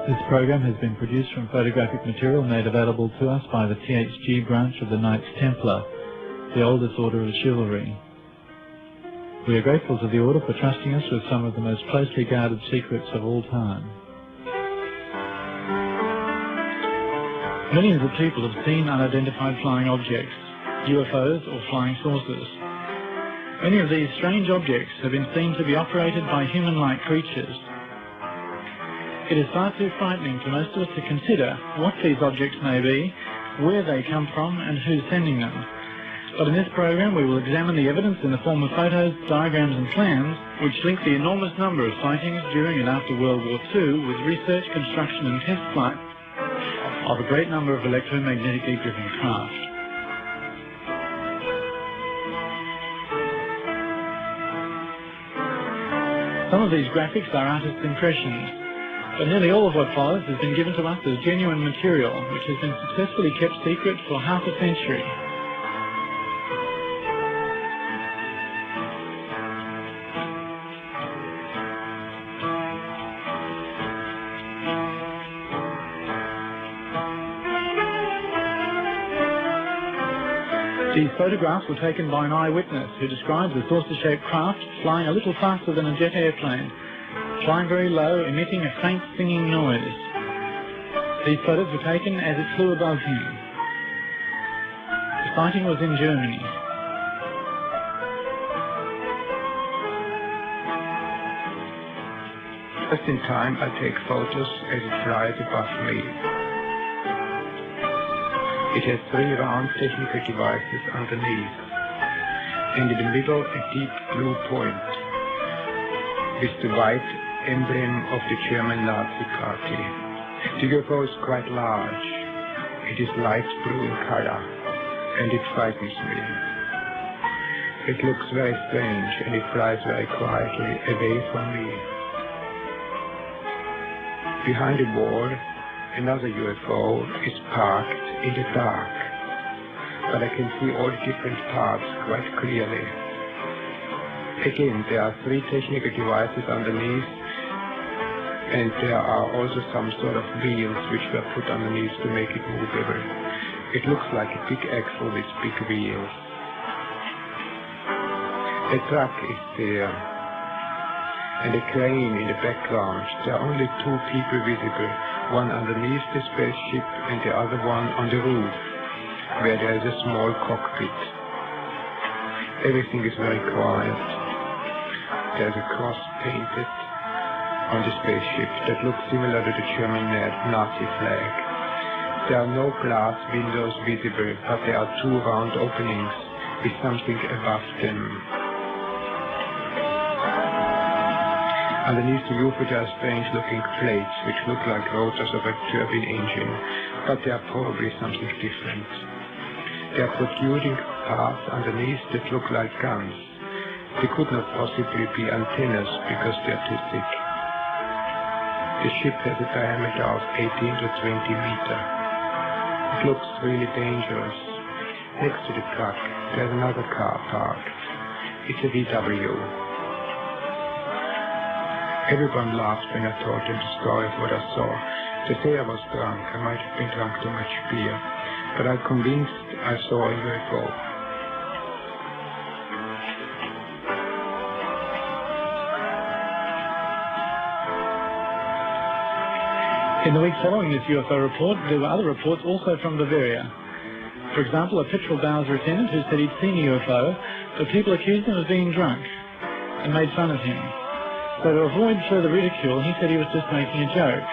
This program has been produced from photographic material made available to us by the THG branch of the Knights Templar, the oldest order of chivalry. We are grateful to the order for trusting us with some of the most closely guarded secrets of all time. Millions of people have seen unidentified flying objects, UFOs or flying saucers. Many of these strange objects have been seen to be operated by human-like creatures. It is far too frightening for most of us to consider what these objects may be, where they come from and who's sending them. But in this program we will examine the evidence in the form of photos, diagrams and plans which link the enormous number of sightings during and after World War II with research, construction and test flight of a great number of electromagnetically driven craft. Some of these graphics are artists' impressions, but nearly all of what follows has been given to us as genuine material, which has been successfully kept secret for half a century. These photographs were taken by an eyewitness who describes a saucer-shaped craft flying a little faster than a jet airplane, flying very low, emitting a faint singing noise. These photos were taken as it flew above him. The sighting was in Germany. Just in time, I take photos as it flies above me. It has 3 round technical devices underneath, and in the middle a deep blue point with the white emblem of the German Nazi Party. The UFO is quite large. It is light blue in color, and it frightens me. It looks very strange, and it flies very quietly away from me. Behind the wall, another UFO is parked in the dark, but I can see all the different parts quite clearly. Again, there are 3 technical devices underneath, and there are also some sort of wheels which were put underneath to make it movable. It looks like a big axle with big wheels. A truck is there, and a crane in the background. There are only 2 people visible, one underneath the spaceship and the other one on the roof, where there is a small cockpit. Everything is very quiet. There's a cross painted on the spaceship that looks similar to the German Nazi flag. There are no glass windows visible, but there are 2 round openings with something above them. Underneath the UFO there are strange looking plates which look like rotors of a turbine engine, but they are probably something different. There are protruding parts underneath that look like guns. They could not possibly be antennas because they are too thick. The ship has a diameter of 18 to 20 meters. It looks really dangerous. Next to the truck, there's another car parked. It's a VW. Everyone laughed when I told them the story of what I saw. They say I was drunk. I might have been drunk too much beer, but I'm convinced I saw a UFO. In the week following this UFO report, there were other reports also from Bavaria. For example, a petrol Bowser attendant who said he'd seen a UFO, but people accused him of being drunk and made fun of him. So to avoid further ridicule, he said he was just making a joke.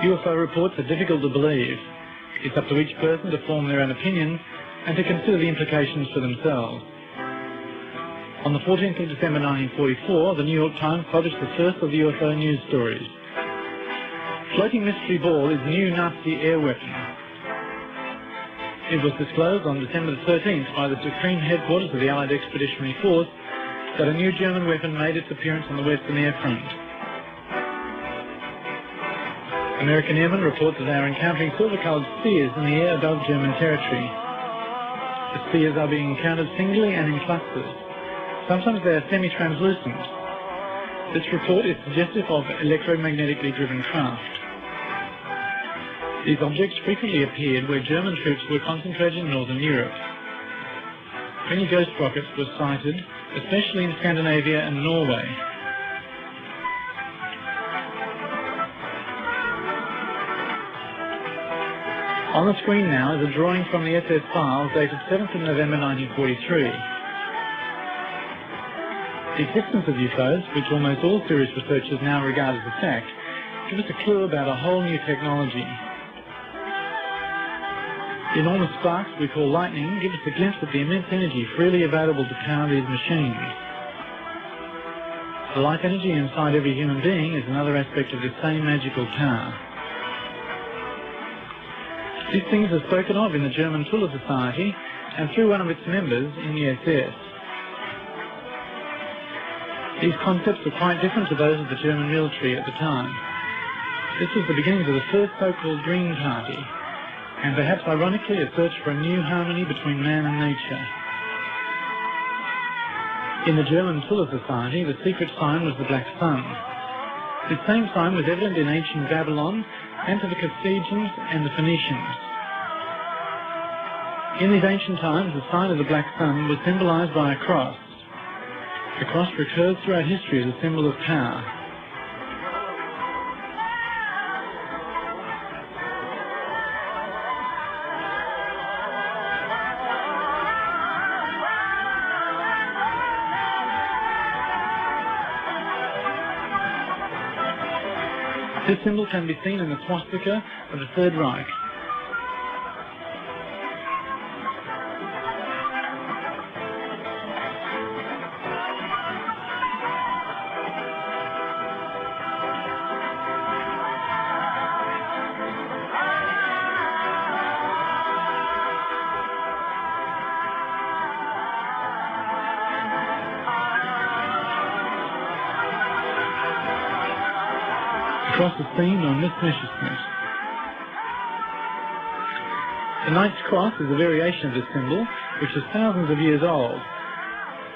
UFO reports are difficult to believe. It's up to each person to form their own opinion and to consider the implications for themselves. On the 14th of December 1944, the New York Times published the first of the UFO news stories. Floating mystery ball is new Nazi air weapon. It was disclosed on December 13th by the Supreme Headquarters of the Allied Expeditionary Force that a new German weapon made its appearance on the Western Air Front. American airmen report that they are encountering silver-coloured spheres in the air above German territory. The spheres are being encountered singly and in clusters. Sometimes they are semi-translucent. This report is suggestive of electromagnetically driven craft. These objects frequently appeared where German troops were concentrated in Northern Europe. Many ghost rockets were sighted, especially in Scandinavia and Norway. On the screen now is a drawing from the SS files dated 7th of November 1943. The existence of UFOs, which almost all serious researchers now regard as a fact, give us a clue about a whole new technology. The enormous sparks we call lightning give us a glimpse at the immense energy freely available to power these machines. The life energy inside every human being is another aspect of this same magical power. These things are spoken of in the German Tuller Society and through one of its members in the SS. These concepts were quite different to those of the German military at the time. This was the beginnings of the first so-called Green Party, and perhaps ironically a search for a new harmony between man and nature. In the German Tuller Society, the secret sign was the Black Sun. This same sign was evident in ancient Babylon and to the Carthaginians and the Phoenicians. In these ancient times, the sign of the Black Sun was symbolized by a cross. The cross recurs throughout history as a symbol of power. This symbol can be seen in the swastika of the Third Reich. Cross is seen on this Messerschmitt. The Knight's Cross is a variation of this symbol, which is thousands of years old.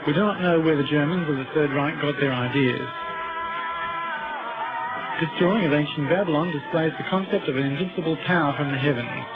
We do not know where the Germans of the Third Reich got their ideas. This drawing of ancient Babylon displays the concept of an invincible power from the heavens.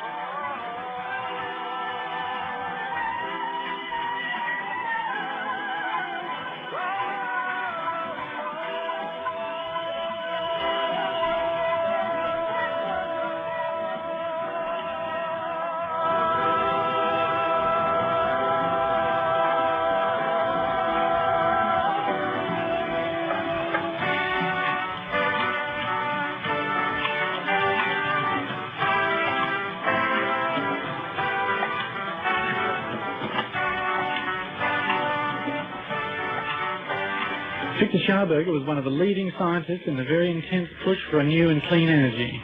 Victor Schauberger was one of the leading scientists in the very intense push for a new and clean energy.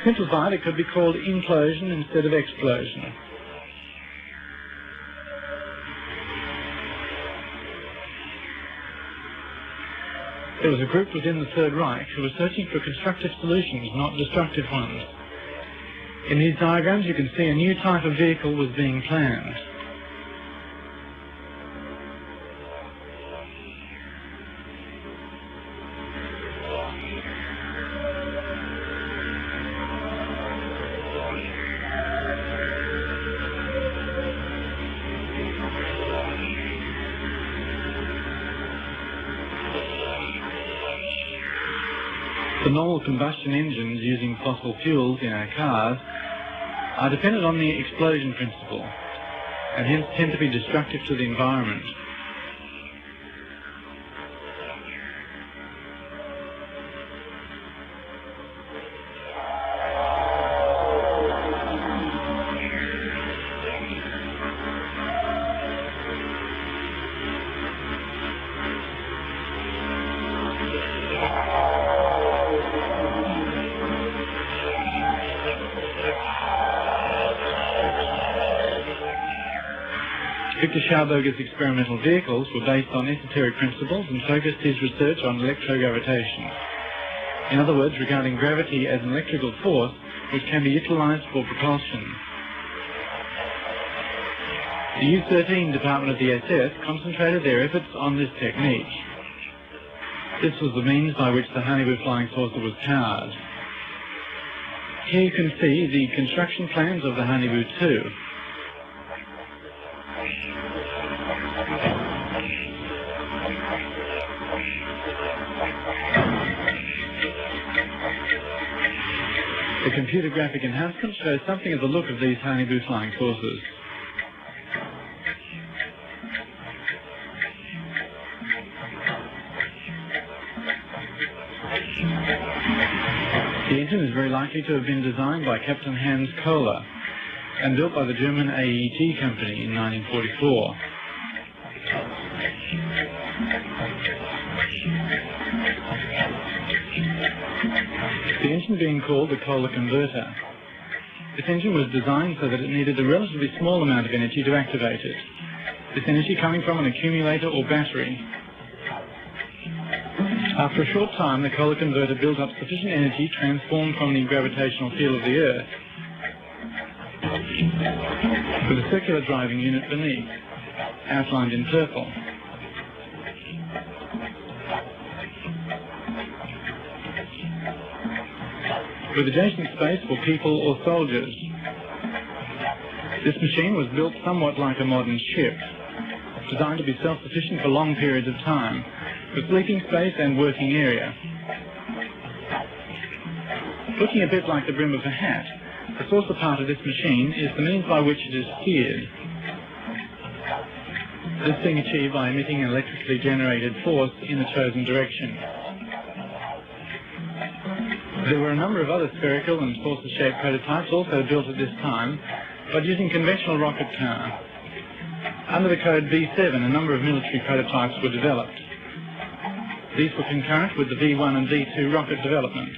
Simplified, it could be called implosion instead of explosion. There was a group within the Third Reich who were searching for constructive solutions, not destructive ones. In these diagrams you can see a new type of vehicle was being planned. The normal combustion engines using fossil fuels in our cars are dependent on the explosion principle and hence tend to be destructive to the environment. Victor Schauberger's experimental vehicles were based on esoteric principles and focused his research on electrogravitation. In other words, regarding gravity as an electrical force which can be utilized for propulsion. The U-13 department of the SS concentrated their efforts on this technique. This was the means by which the Hanibu flying saucer was powered. Here you can see the construction plans of the Hanibu 2. The computer graphic enhancement shows something of the look of these Hanibu flying saucers. The engine is very likely to have been designed by Captain Hans Kohler and built by the German AEG company in 1944. The engine being called the Kohler converter. This engine was designed so that it needed a relatively small amount of energy to activate it. This energy coming from an accumulator or battery. After a short time, the Kohler converter built up sufficient energy transformed from the gravitational field of the Earth with a circular driving unit beneath, outlined in purple. With adjacent space for people or soldiers. This machine was built somewhat like a modern ship, designed to be self-sufficient for long periods of time, with sleeping space and working area. Looking a bit like the brim of a hat, the saucer part of this machine is the means by which it is steered. This being achieved by emitting an electrically generated force in the chosen direction. There were a number of other spherical and saucer-shaped prototypes also built at this time, but using conventional rocket power. Under the code V7, a number of military prototypes were developed. These were concurrent with the V1 and V2 rocket development.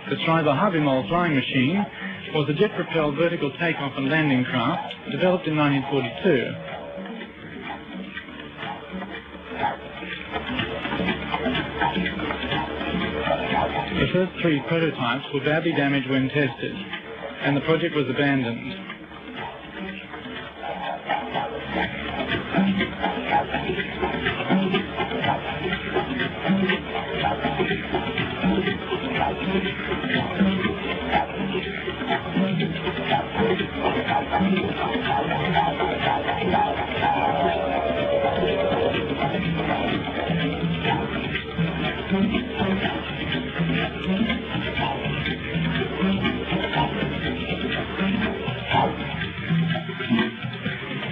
The Schreiber-Habimol flying machine was a jet-propelled vertical takeoff and landing craft developed in 1942. The first three prototypes were badly damaged when tested, and the project was abandoned.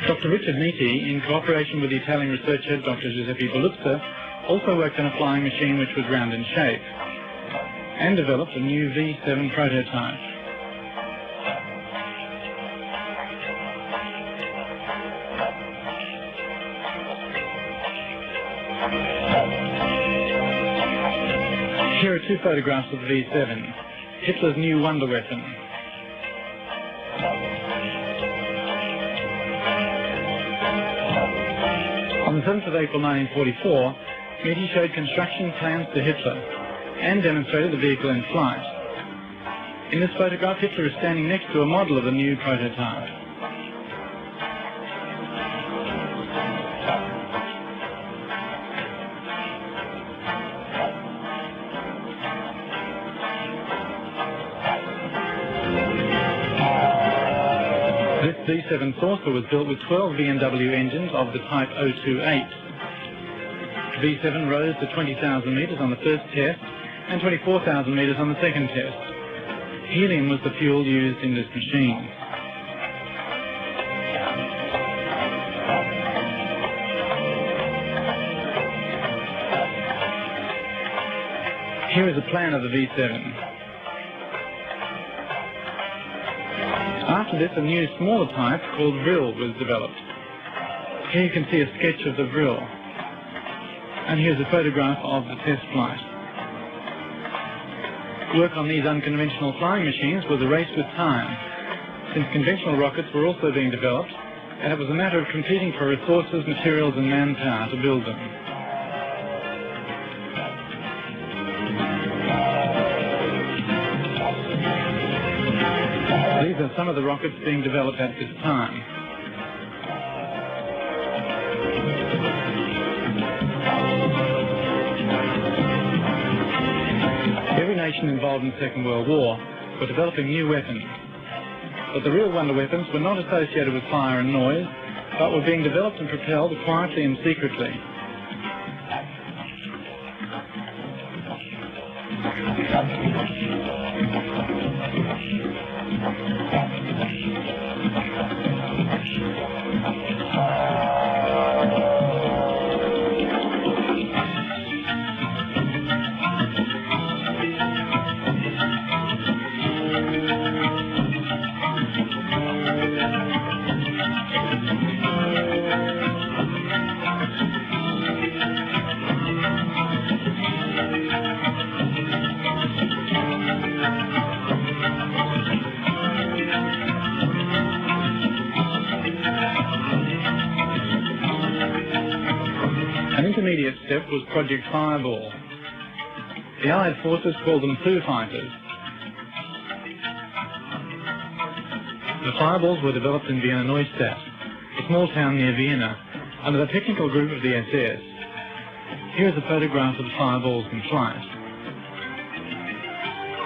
Dr. Richard Nitti, in cooperation with the Italian researcher Dr. Giuseppe Belluzza, also worked on a flying machine which was round in shape, and developed a new V7 prototype. Here are two photographs of the V7, Hitler's new wonder weapon. On the 7th of April 1944, Nitti showed construction plans to Hitler and demonstrated the vehicle in flight. In this photograph, Hitler is standing next to a model of the new prototype. This V7 saucer was built with 12 B&W engines of the type 028. V7 rose to 20,000 metres on the first test and 24,000 metres on the second test. Helium was the fuel used in this machine. Here is a plan of the V7. After this, a new smaller type called Vril was developed. Here you can see a sketch of the Vril. And here's a photograph of the test flight. Work on these unconventional flying machines was a race with time, since conventional rockets were also being developed, and it was a matter of competing for resources, materials and manpower to build them. These are some of the rockets being developed at this time. nation involved in the Second World War were developing new weapons. But the real wonder weapons were not associated with fire and noise, but were being developed and propelled quietly and secretly. An intermediate step was Project Fireball. The Allied forces called them Foo Fighters. The fireballs were developed in Vienna Neustadt, a small town near Vienna, under the technical group of the SS. Here is a photograph of the fireballs in flight.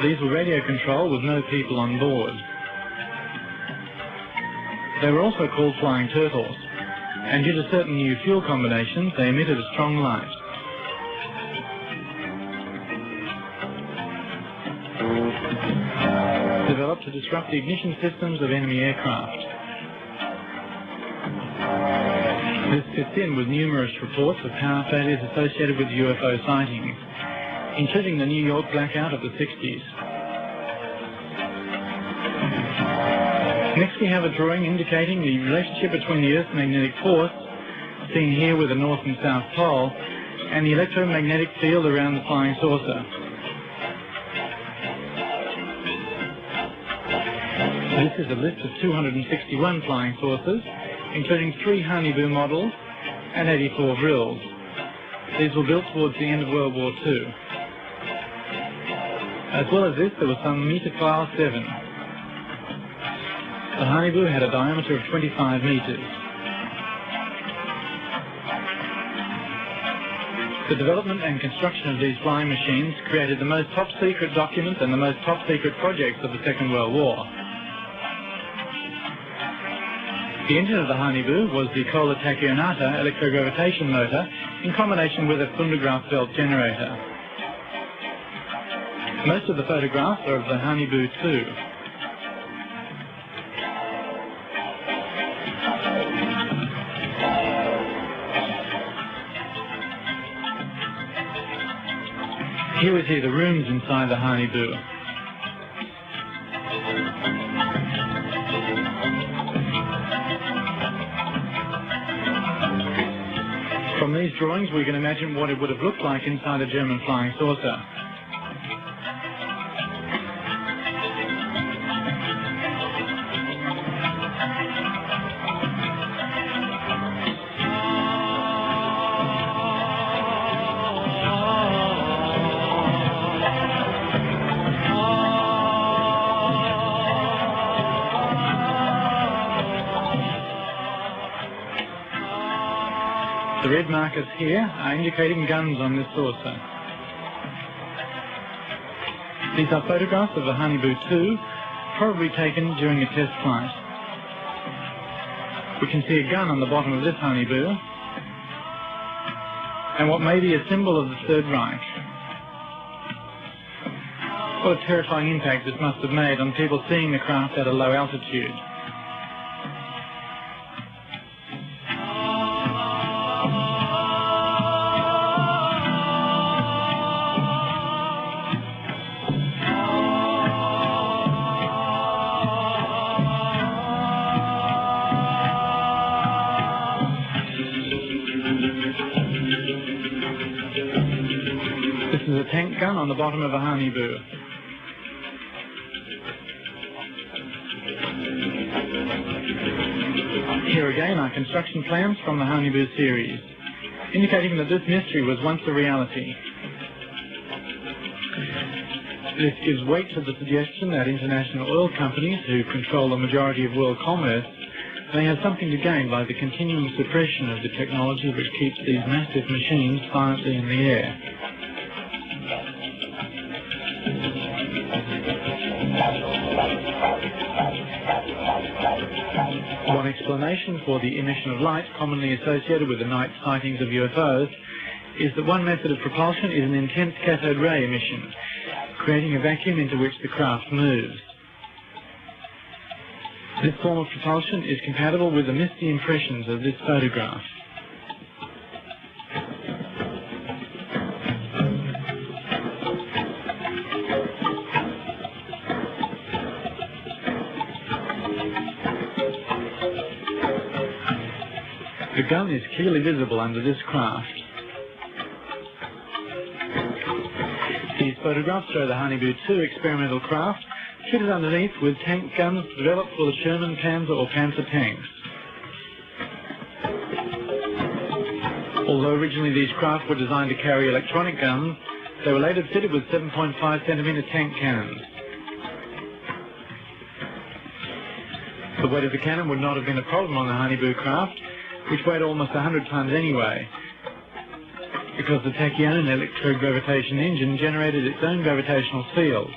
These were radio controlled with no people on board. They were also called flying turtles, and due to certain new fuel combinations, they emitted a strong light. Developed to disrupt the ignition systems of enemy aircraft. This fits in with numerous reports of power failures associated with UFO sightings, including the New York blackout of the 60s. Next we have a drawing indicating the relationship between the Earth's magnetic force, seen here with the North and South Pole, and the electromagnetic field around the flying saucer. This is a list of 261 flying saucers, including 3 Honeyboo models and 84 drills. These were built towards the end of World War II. As well as this, there was some Meterfile 7. The Honeyboo had a diameter of 25 meters. The development and construction of these flying machines created the most top-secret documents and the most top-secret projects of the Second World War. The engine of the Honeyboo was the Kohler Tachionata electrogravitation motor in combination with a Thundergraf belt generator. Most of the photographs are of the Honeyboo 2. Here we see the rooms inside the Honeyboo. From these drawings we can imagine what it would have looked like inside a German flying saucer. The red markers here are indicating guns on this saucer. These are photographs of the Honeyboo 2, probably taken during a test flight. We can see a gun on the bottom of this Honeyboo, and what may be a symbol of the Third Reich. What a terrifying impact this must have made on people seeing the craft at a low altitude. This is a tank gun on the bottom of a Honeyboo. Here again are construction plans from the Honeyboo series, indicating that this mystery was once a reality. This gives weight to the suggestion that international oil companies, who control the majority of world commerce, may have something to gain by the continuing suppression of the technology which keeps these massive machines silently in the air. explanation for the emission of light commonly associated with the night sightings of UFOs is that one method of propulsion is an intense cathode ray emission, creating a vacuum into which the craft moves. This form of propulsion is compatible with the misty impressions of this photograph. The gun is clearly visible under this craft. These photographs show the Honeyboo 2 experimental craft fitted underneath with tank guns developed for the Sherman Panzer or Panzer tanks. Although originally these craft were designed to carry electronic guns, they were later fitted with 7.5 centimeter tank cannons. The weight of the cannon would not have been a problem on the Honeyboo craft, which weighed almost 100 tons anyway, because the tachyon electrogravitation engine generated its own gravitational field.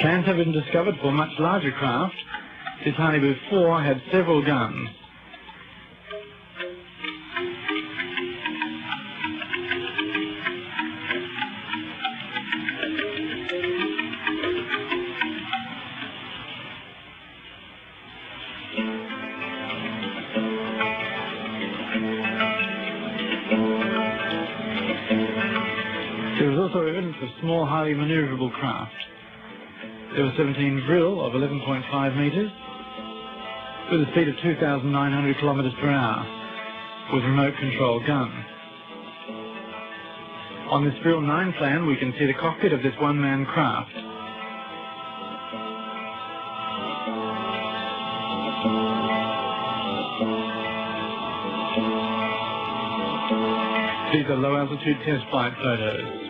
Plans have been discovered for much larger craft. This Honeyboo 4 had several guns. There was also evidence of small, highly maneuverable craft. There were 17 Vril of 11.5 metres with a speed of 2,900 kilometres per hour with remote control gun. On this Vril 9 plan we can see the cockpit of this one-man craft. These are low-altitude test flight photos.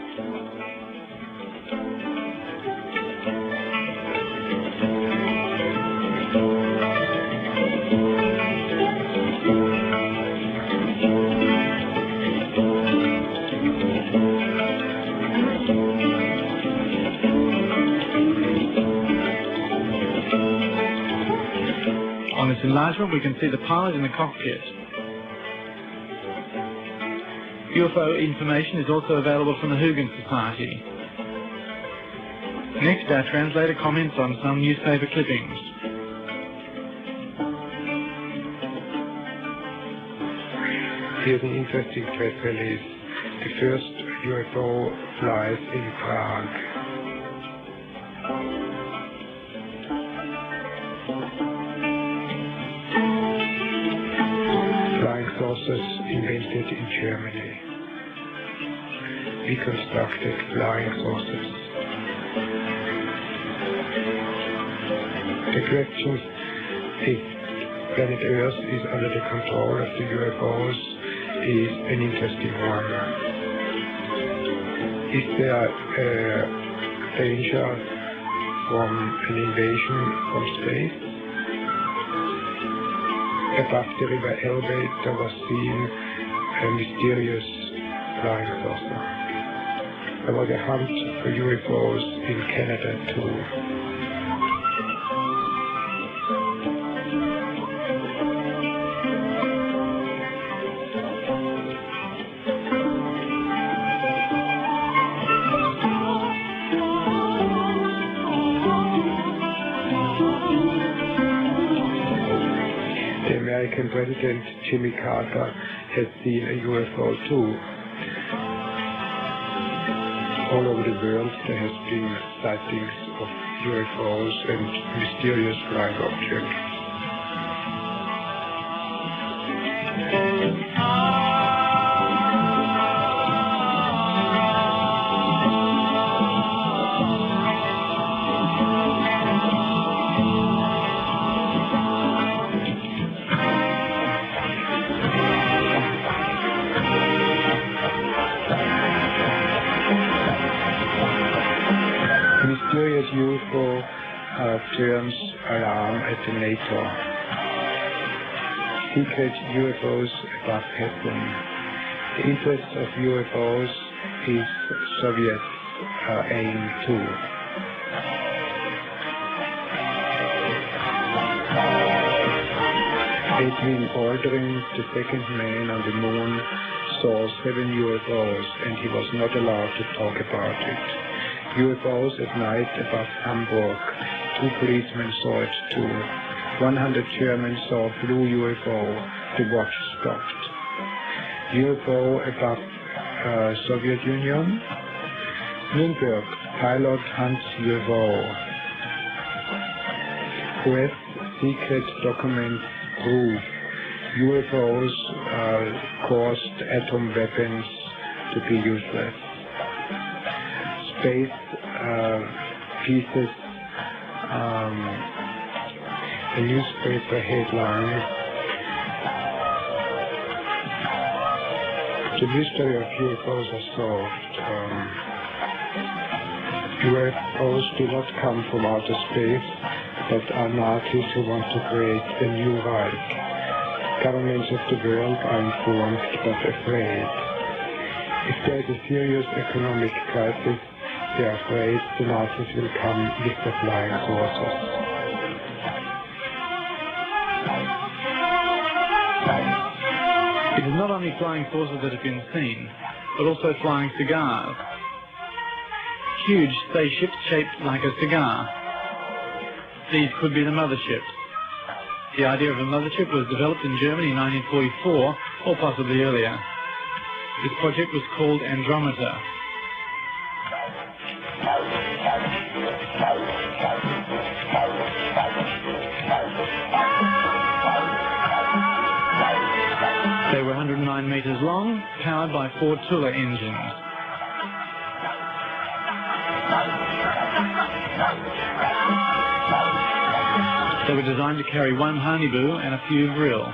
On this enlargement we can see the pilot in the cockpit. UFO information is also available from the Huygens Society. Next, our translator comments on some newspaper clippings. Here's an interesting press release. The first UFO flies in Prague. Flying saucers invented in Germany. Reconstructed flying saucers. The question if planet Earth is under the control of the UFOs is an interesting one. Is there a danger from an invasion from space? Above the river Elbe there was seen a mysterious flying saucer. There was a hunt for UFOs in Canada too. The American President Jimmy Carter has seen a UFO too. All over the world there has been sightings of UFOs and mysterious flying objects. UFO terms alarm at the NATO. Secret UFOs above Hessen. The interest of UFOs is Soviet aim too. Edwin Aldrin, the second man on the moon, saw 7 UFOs and he was not allowed to talk about it. UFOs at night above Hamburg. 2 policemen saw it too. 100 Germans saw blue UFO. The watch stopped. UFO above Soviet Union. Nürnberg, pilot hunts UFO. US secret documents prove UFOs caused atom weapons to be useless. Space pieces, a newspaper headline. The mystery of UFOs is solved. UFOs do not come from outer space, but are Nazis who want to create a new Reich. Governments of the world are informed but afraid. If there is a serious economic crisis, they are afraid the Nazis will come with the flying saucers. It is not only flying saucers that have been seen, but also flying cigars. Huge spaceships shaped like a cigar. These could be the motherships. The idea of a mothership was developed in Germany in 1944, or possibly earlier. This project was called Andromeda. They were 109 meters long, powered by 4 Tula engines. They were designed to carry 1 Hanibu and a few vril.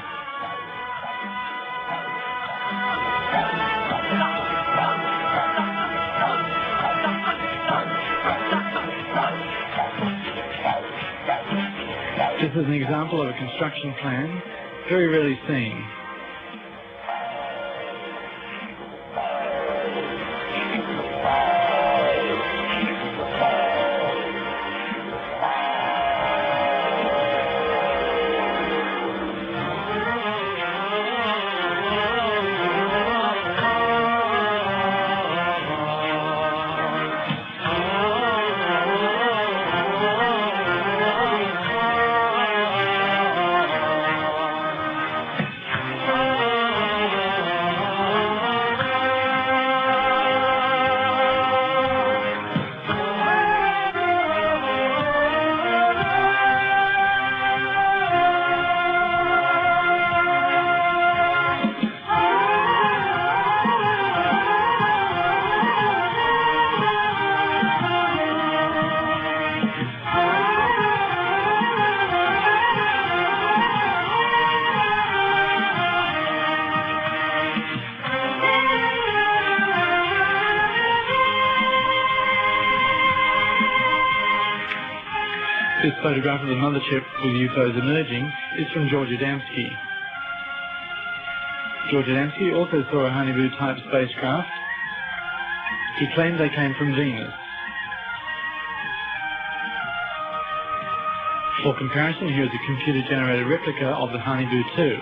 This is an example of a construction plan, very rarely seen. This photograph of the mothership with UFOs emerging is from George Adamski. George Adamski also saw a Hanibu-type spacecraft. He claimed they came from Venus. For comparison, here is a computer-generated replica of the Hanibu 2.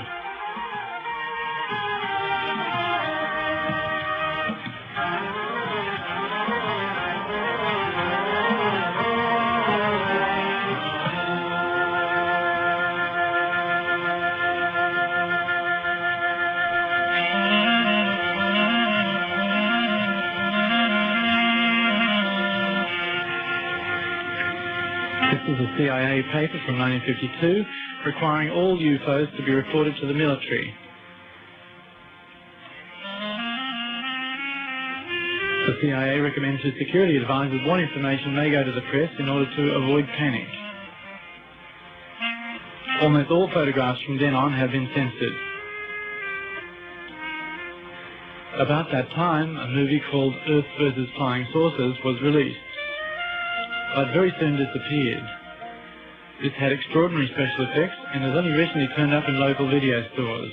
This is a CIA paper from 1952 requiring all UFOs to be reported to the military. The CIA recommends to security advisors what information may go to the press in order to avoid panic. Almost all photographs from then on have been censored. About that time, a movie called Earth vs. Flying Saucers was released. but very soon disappeared. This had extraordinary special effects and has only recently turned up in local video stores.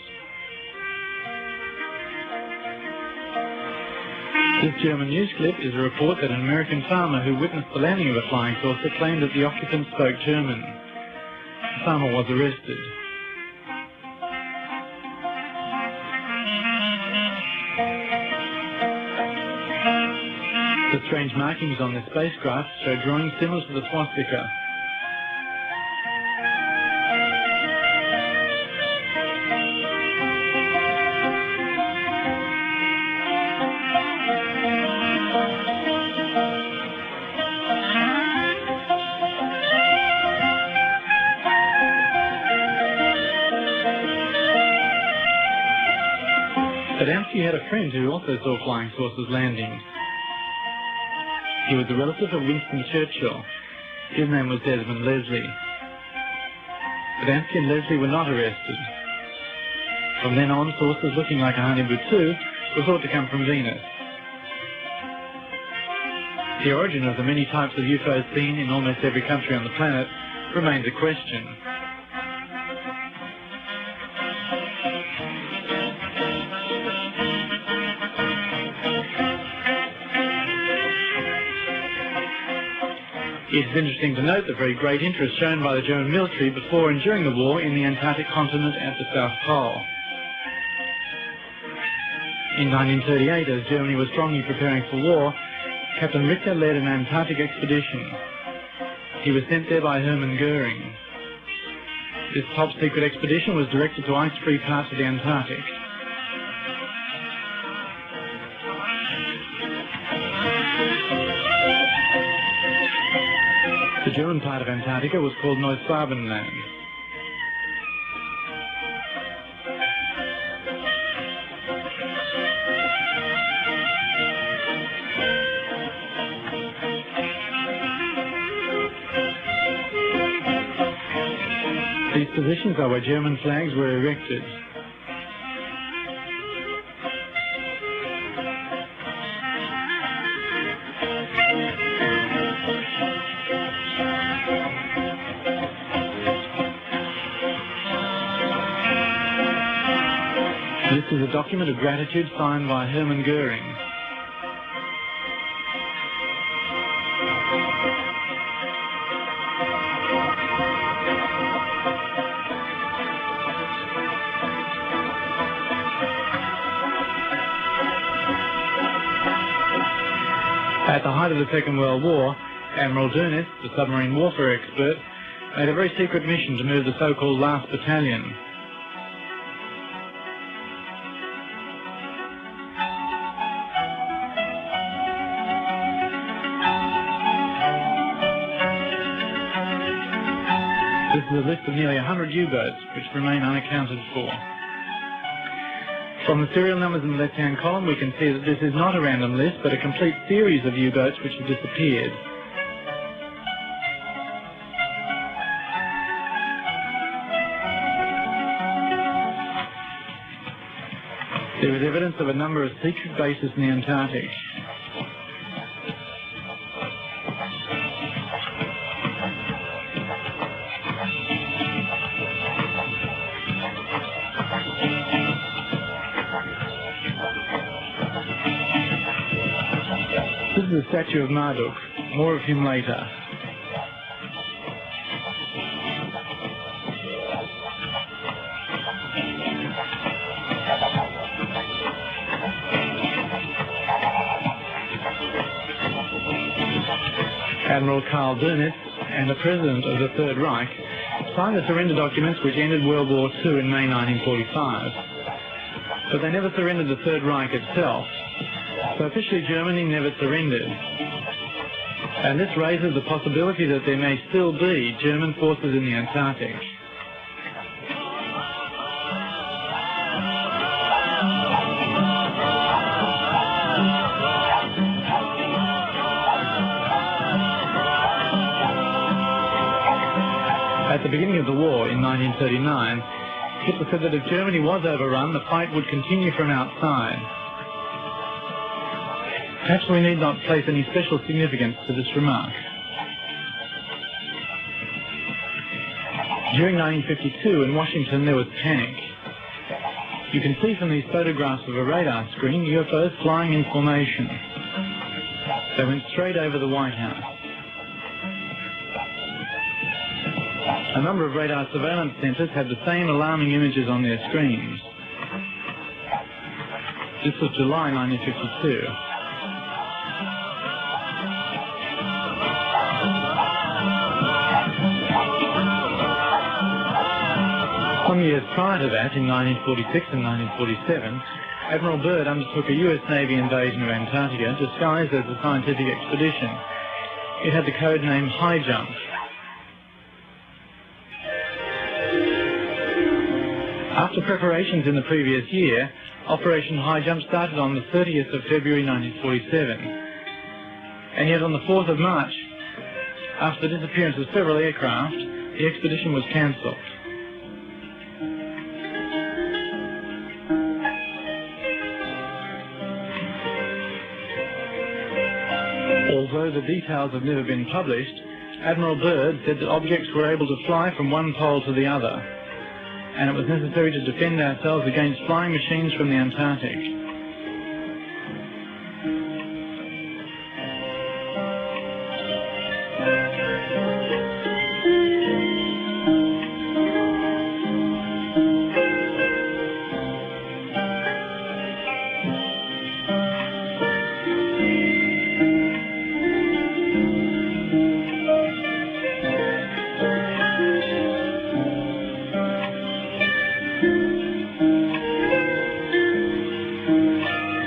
This German news clip is a report that an American farmer who witnessed the landing of a flying saucer claimed that the occupants spoke German. The farmer was arrested. The strange markings on this spacecraft show drawings similar to the swastika. Adamski had a friend who also saw flying saucers landing. He was a relative of Winston Churchill. His name was Desmond Leslie. Adamski and Leslie were not arrested. From then on, saucers looking like a honey butsu were thought to come from Venus. The origin of the many types of UFOs seen in almost every country on the planet remains a question. It is interesting to note the very great interest shown by the German military before and during the war in the Antarctic continent at the South Pole. In 1938, as Germany was strongly preparing for war, Captain Richter led an Antarctic expedition. He was sent there by Hermann Goering. This top-secret expedition was directed to ice-free parts of the Antarctic. The German part of Antarctica was called Neuswabenland. These positions are where German flags were erected. This is a document of gratitude signed by Hermann Goering. At the height of the Second World War, Admiral Dönitz, the submarine warfare expert, made a very secret mission to move the so-called Last Battalion. This is a list of nearly 100 U-boats which remain unaccounted for. From the serial numbers in the left-hand column, we can see that this is not a random list, but a complete series of U-boats which have disappeared. There is evidence of a number of secret bases in the Antarctic. This is a statue of Marduk. More of him later. Admiral Karl Dönitz and the President of the Third Reich signed the surrender documents which ended World War II in May 1945. But they never surrendered the Third Reich itself. So officially Germany never surrendered. And this raises the possibility that there may still be German forces in the Antarctic. At the beginning of the war in 1939, Hitler said that if Germany was overrun, the fight would continue from outside. Perhaps we need not place any special significance to this remark. During 1952 in Washington there was panic. You can see from these photographs of a radar screen UFOs flying in formation. They went straight over the White House. A number of radar surveillance centers had the same alarming images on their screens. This was July 1952. Some years prior to that, in 1946 and 1947, Admiral Byrd undertook a US Navy invasion of Antarctica disguised as a scientific expedition. It had the code name High Jump. After preparations in the previous year, Operation High Jump started on the 30th of February 1947. And yet on the 4th of March, after the disappearance of several aircraft, the expedition was cancelled. Although the details have never been published, Admiral Byrd said that objects were able to fly from one pole to the other, and it was necessary to defend ourselves against flying machines from the Antarctic.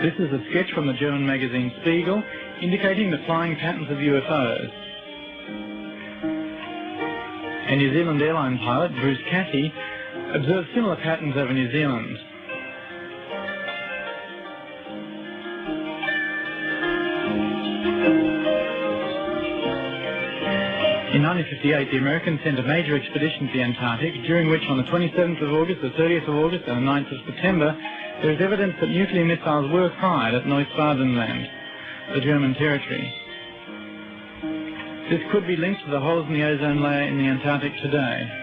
This is a sketch from the German magazine Spiegel indicating the flying patterns of UFOs. A New Zealand airline pilot, Bruce Cathy, observed similar patterns over New Zealand. In 1958, the Americans sent a major expedition to the Antarctic, during which on the 27th of August, the 30th of August and the 9th of September, there is evidence that nuclear missiles were fired at Neusbadenland, the German territory. This could be linked to the holes in the ozone layer in the Antarctic today.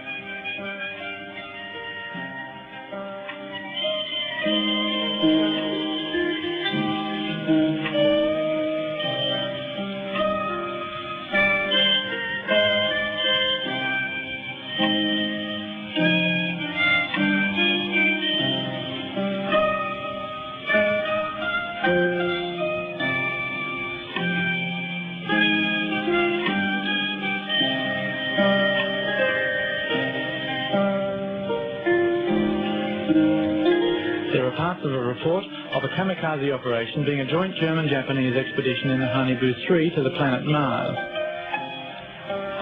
There are parts of a report of a kamikaze operation being a joint German-Japanese expedition in the Hanibu 3 to the planet Mars.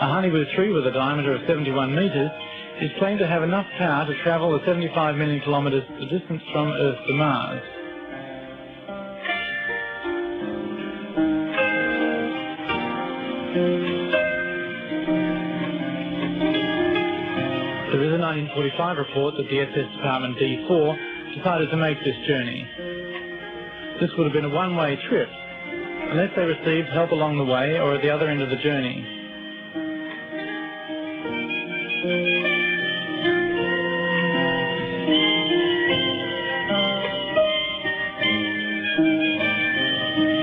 A Hanibu 3 with a diameter of 71 metres is claimed to have enough power to travel the 75 million kilometres the distance from Earth to Mars. There is a 1945 report that the SS Department D4 decided to make this journey. This would have been a one-way trip, unless they received help along the way or at the other end of the journey.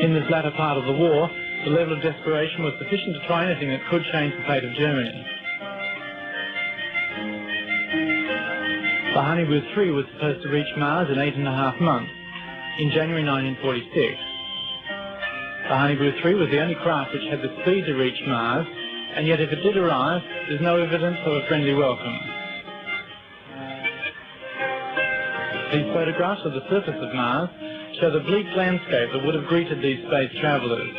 In this latter part of the war, the level of desperation was sufficient to try anything that could change the fate of Germany. The Hanibu 3 was supposed to reach Mars in 8.5 months, in January 1946. The Hanibu 3 was the only craft which had the speed to reach Mars, and yet if it did arrive, there's no evidence of a friendly welcome. These photographs of the surface of Mars show the bleak landscape that would have greeted these space travellers.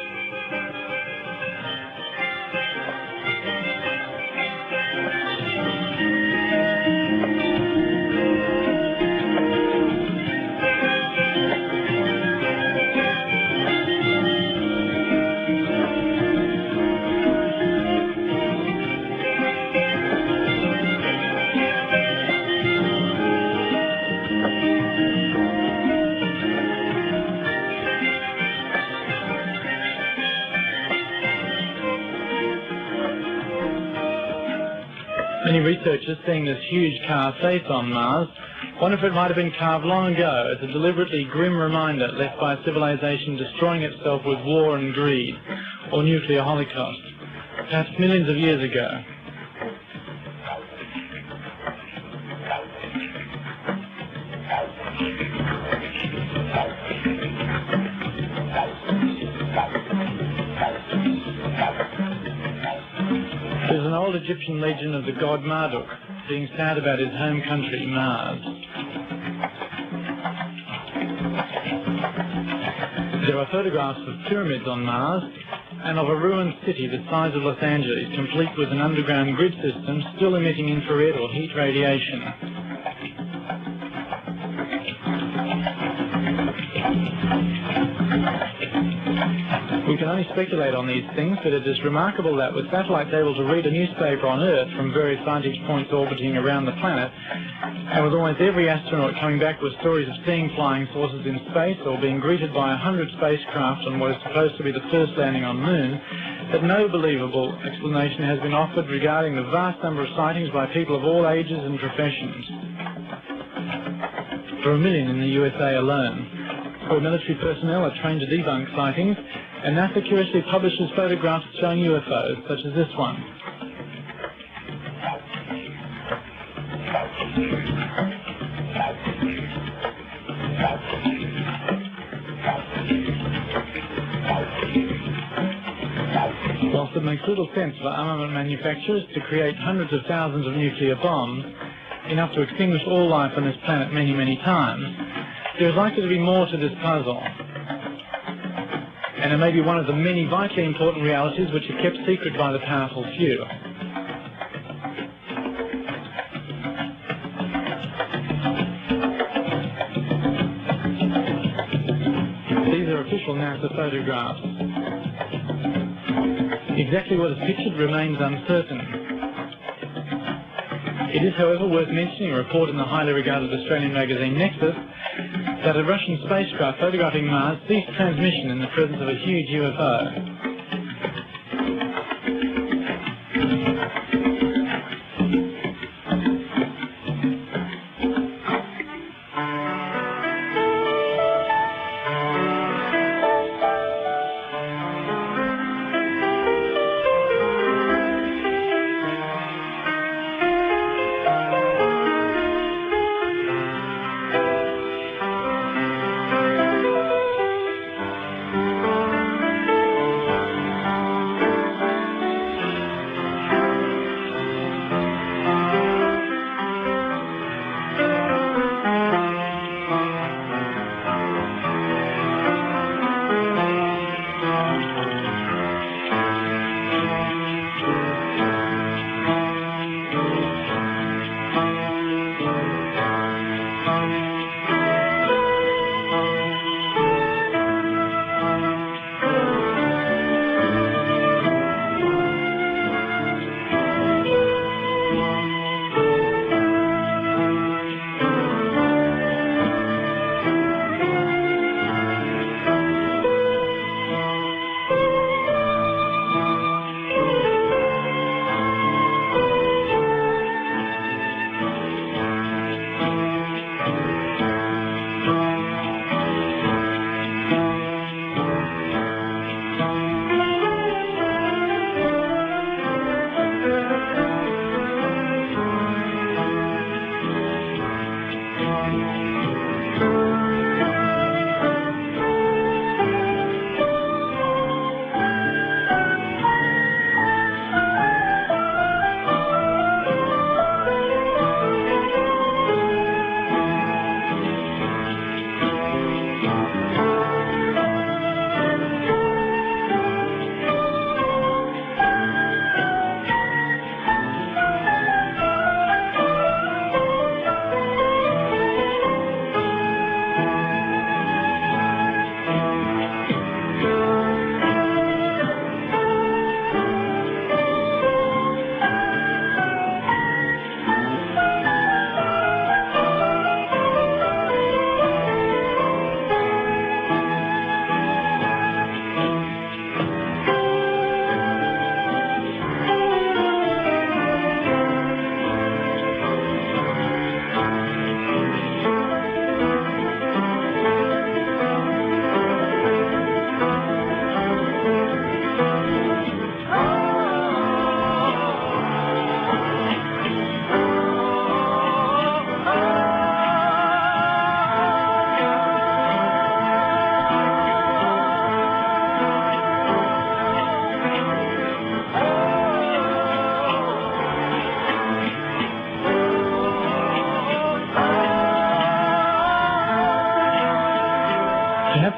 Many researchers, seeing this huge carved face on Mars, wonder if it might have been carved long ago as a deliberately grim reminder left by a civilization destroying itself with war and greed, or nuclear holocaust, perhaps millions of years ago. There's an old Egyptian legend of the god Marduk being sad about his home country, Mars. There are photographs of pyramids on Mars and of a ruined city the size of Los Angeles, complete with an underground grid system still emitting infrared or heat radiation. We can only speculate on these things, but it is remarkable that with satellites able to read a newspaper on Earth from various vantage points orbiting around the planet, and with almost every astronaut coming back with stories of seeing flying saucers in space or being greeted by 100 spacecraft on what is supposed to be the first landing on the Moon, that no believable explanation has been offered regarding the vast number of sightings by people of all ages and professions. For 1 million in the USA alone, where military personnel are trained to debunk sightings, and NASA curiously publishes photographs showing UFOs, such as this one. Whilst it makes little sense for armament manufacturers to create hundreds of thousands of nuclear bombs, enough to extinguish all life on this planet many, many times, there is likely to be more to this puzzle. And it may be one of the many vitally important realities which are kept secret by the powerful few. These are official NASA photographs. Exactly what is pictured remains uncertain. It is, however, worth mentioning a report in the highly regarded Australian magazine Nexus that a Russian spacecraft photographing Mars ceased transmission in the presence of a huge UFO.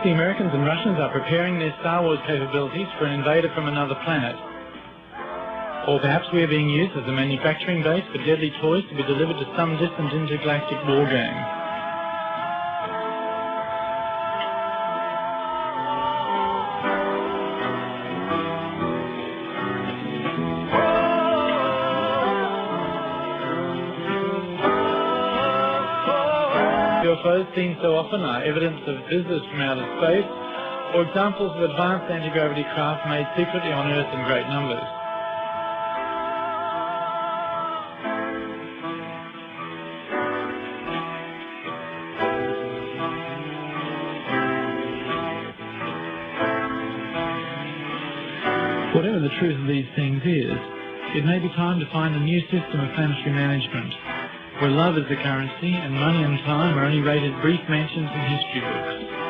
the Americans and Russians are preparing their Star Wars capabilities for an invader from another planet. Or perhaps we are being used as a manufacturing base for deadly toys to be delivered to some distant intergalactic war game. UFOs seen so often are evidence of visitors from outer space, or examples of advanced anti-gravity craft made secretly on Earth in great numbers. Whatever the truth of these things is, it may be time to find a new system of planetary management, where love is the currency and money and time are only rated brief mentions in history books.